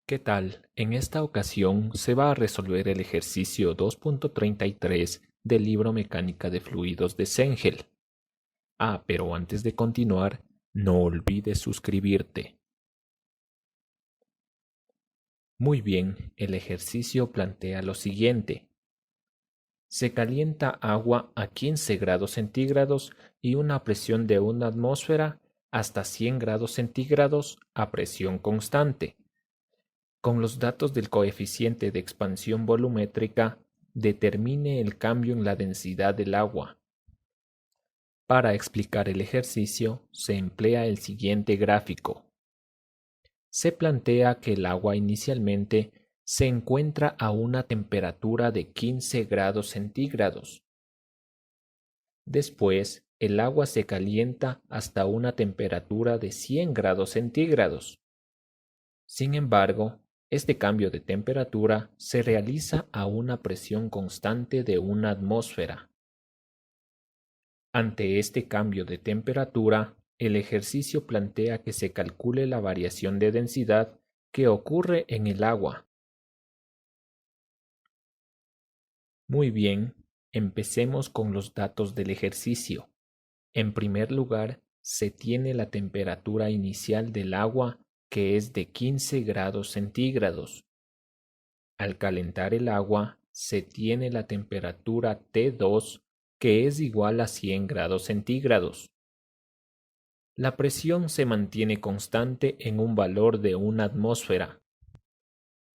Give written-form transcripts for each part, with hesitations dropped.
¿Qué tal? En esta ocasión se va a resolver el ejercicio 2.33 del libro Mecánica de Fluidos de Sengel. Pero antes de continuar, no olvides suscribirte. Muy bien, el ejercicio plantea lo siguiente. Se calienta agua a 15 grados centígrados y una presión de una atmósfera hasta 100 grados centígrados a presión constante. Con los datos del coeficiente de expansión volumétrica, determine el cambio en la densidad del agua. Para explicar el ejercicio, se emplea el siguiente gráfico. Se plantea que el agua inicialmente se encuentra a una temperatura de 15 grados centígrados. Después, el agua se calienta hasta una temperatura de 100 grados centígrados. Sin embargo, este cambio de temperatura se realiza a una presión constante de una atmósfera. Ante este cambio de temperatura, el ejercicio plantea que se calcule la variación de densidad que ocurre en el agua. Muy bien, empecemos con los datos del ejercicio. En primer lugar, se tiene la temperatura inicial del agua, que es de 15 grados centígrados. Al calentar el agua, se tiene la temperatura T2, que es igual a 100 grados centígrados. La presión se mantiene constante en un valor de una atmósfera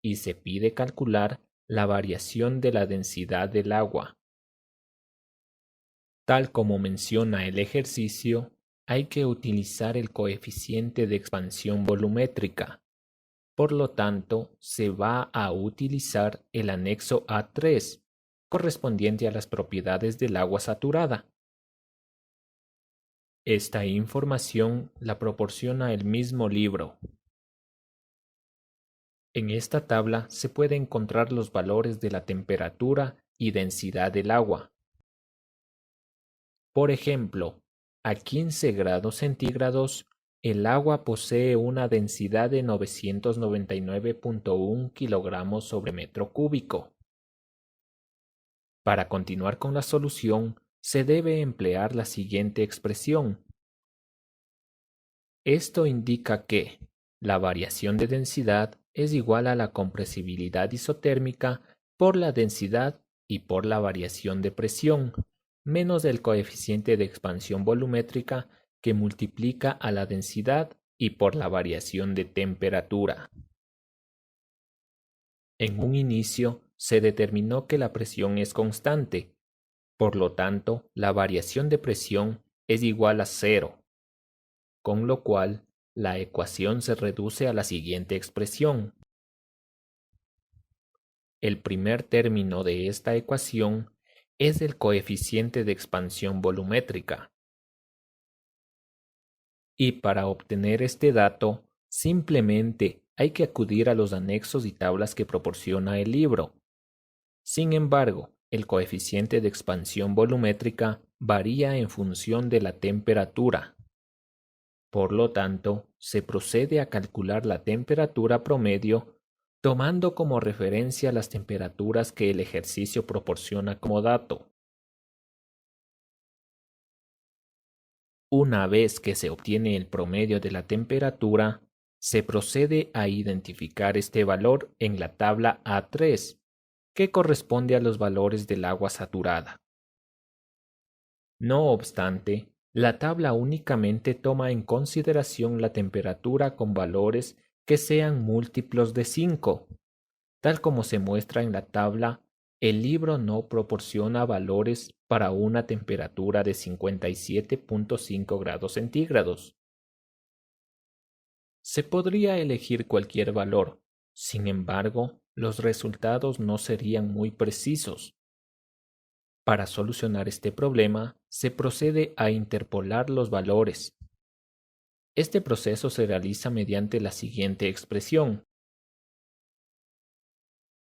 y se pide calcular la variación de la densidad del agua. Tal como menciona el ejercicio, hay que utilizar el coeficiente de expansión volumétrica. Por lo tanto, se va a utilizar el anexo A3, correspondiente a las propiedades del agua saturada. Esta información la proporciona el mismo libro. En esta tabla se puede encontrar los valores de la temperatura y densidad del agua. Por ejemplo, a 15 grados centígrados, el agua posee una densidad de 999.1 kilogramos sobre metro cúbico. Para continuar con la solución, se debe emplear la siguiente expresión. Esto indica que la variación de densidad es igual a la compresibilidad isotérmica por la densidad y por la variación de presión, menos el coeficiente de expansión volumétrica que multiplica a la densidad y por la variación de temperatura. En un inicio se determinó que la presión es constante, por lo tanto la variación de presión es igual a 0, con lo cual la ecuación se reduce a la siguiente expresión. El primer término de esta ecuación es el coeficiente de expansión volumétrica. Y para obtener este dato, simplemente hay que acudir a los anexos y tablas que proporciona el libro. Sin embargo, el coeficiente de expansión volumétrica varía en función de la temperatura. Por lo tanto, se procede a calcular la temperatura promedio tomando como referencia las temperaturas que el ejercicio proporciona como dato. Una vez que se obtiene el promedio de la temperatura, se procede a identificar este valor en la tabla A3, que corresponde a los valores del agua saturada. No obstante, la tabla únicamente toma en consideración la temperatura con valores que sean múltiplos de 5. Tal como se muestra en la tabla, el libro no proporciona valores para una temperatura de 57.5 grados centígrados. Se podría elegir cualquier valor, sin embargo, los resultados no serían muy precisos. Para solucionar este problema, se procede a interpolar los valores. Este proceso se realiza mediante la siguiente expresión.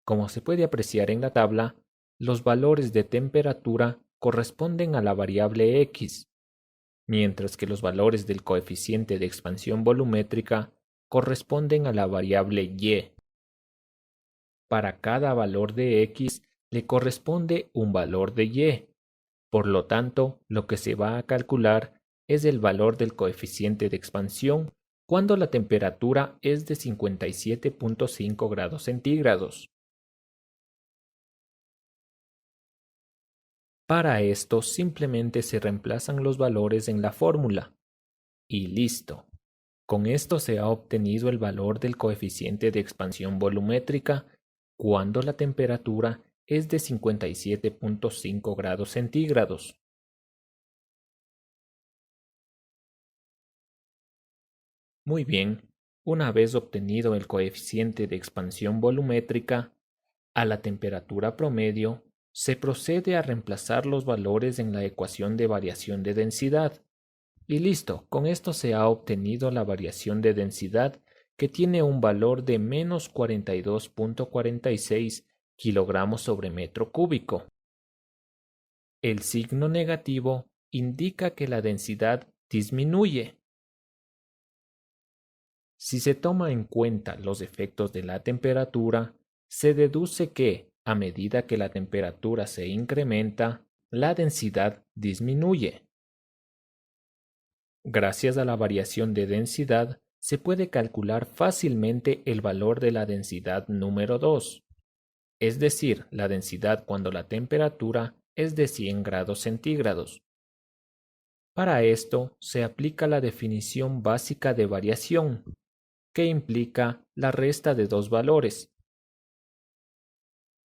Como se puede apreciar en la tabla, los valores de temperatura corresponden a la variable x, mientras que los valores del coeficiente de expansión volumétrica corresponden a la variable y. para cada valor de X le corresponde un valor de Y. Por lo tanto, lo que se va a calcular es el valor del coeficiente de expansión cuando la temperatura es de 57.5 grados centígrados. Para esto simplemente se reemplazan los valores en la fórmula. Y listo. Con esto se ha obtenido el valor del coeficiente de expansión volumétrica cuando la temperatura es de 57.5 grados centígrados. Muy bien, una vez obtenido el coeficiente de expansión volumétrica, a la temperatura promedio, se procede a reemplazar los valores en la ecuación de variación de densidad. Y listo, con esto se ha obtenido la variación de densidad que tiene un valor de menos 42.46 kilogramos sobre metro cúbico. El signo negativo indica que la densidad disminuye. Si se toma en cuenta los efectos de la temperatura, se deduce que, a medida que la temperatura se incrementa, la densidad disminuye. Gracias a la variación de densidad, se puede calcular fácilmente el valor de la densidad número 2, es decir, la densidad cuando la temperatura es de 100 grados centígrados. Para esto, se aplica la definición básica de variación, que implica la resta de dos valores.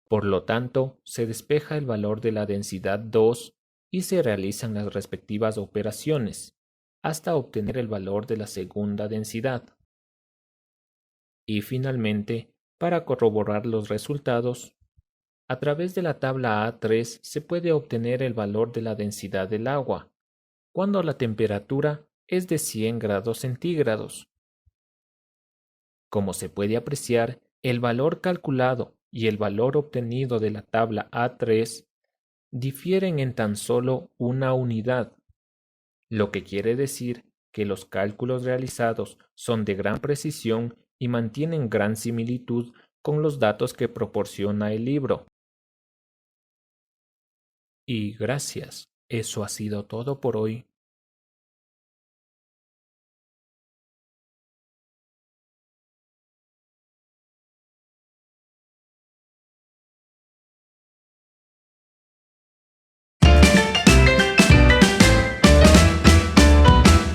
Por lo tanto, se despeja el valor de la densidad 2 y se realizan las respectivas operaciones, hasta obtener el valor de la segunda densidad. Y finalmente, para corroborar los resultados, a través de la tabla A3 se puede obtener el valor de la densidad del agua, cuando la temperatura es de 100 grados centígrados. Como se puede apreciar, el valor calculado y el valor obtenido de la tabla A3 difieren en tan solo una unidad, lo que quiere decir que los cálculos realizados son de gran precisión y mantienen gran similitud con los datos que proporciona el libro. Y gracias, eso ha sido todo por hoy.